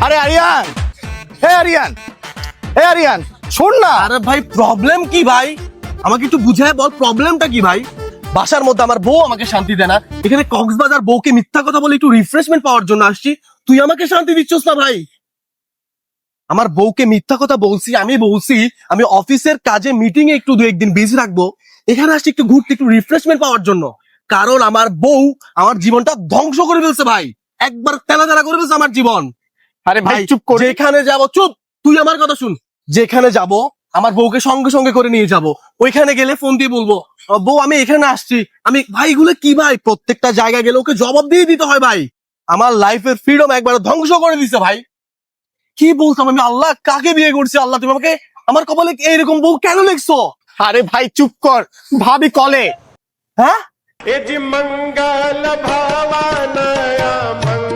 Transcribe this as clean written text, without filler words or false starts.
আরে আরিয়ান, হে আরিয়ান, হে আরিয়ান, শোন না। আরে ভাই প্রবলেম কি ভাই? আমাকে একটু বুঝায় বল প্রবলেমটা কি ভাই? বাসার মধ্যে আমার বউ আমাকে শান্তি দেয় না, এখানে কক্সবাজার বউকে মিথ্যা কথা বলে একটু রিফ্রেশমেন্ট পাওয়ার জন্য আসছি, তুই আমাকে শান্তি দিচ্ছিস না ভাই? আমার বউকে মিথ্যা কথা বলছি, আমি বলছি আমি অফিসের কাজে মিটিং এ একটু 2-1 দিন বিজি রাখবো, এখানে আসছি একটু ঘুরতে একটু রিফ্রেশমেন্ট পাওয়ার জন্য। কারণ আমার বউ আমার জীবনটা ধ্বংস করে ফেলছে ভাই, একবার তেলাতেলা করে ফেলছে আমার জীবন। আরে ভাই চুপ কর। যেখানে যাব, চুপ, তুই আমার কথা শুন। যেখানে যাব আমার বউকে সঙ্গে সঙ্গে করে নিয়ে যাব, ওইখানে গেলে ফোন দিয়ে বলবো বউ আমি এখানে আসছি, আমি ভাই এগুলো কি ভাই? প্রত্যেকটা জায়গায় গেলে ওকে জবাব দিয়ে দিতে হয় ভাই। আমার লাইফের ফ্রিডম একবার ধ্বংস করে দিছে ভাই। কি বলতাম আমি? আল্লাহ কাকে বিয়ে করছি? আল্লাহ তুমি আমাকে আমার কপালে এইরকম বউ কেন লিখছো? আরে ভাই চুপ কর, ভাবি কলে। হ্যাঁ मंगल भावनया मंगल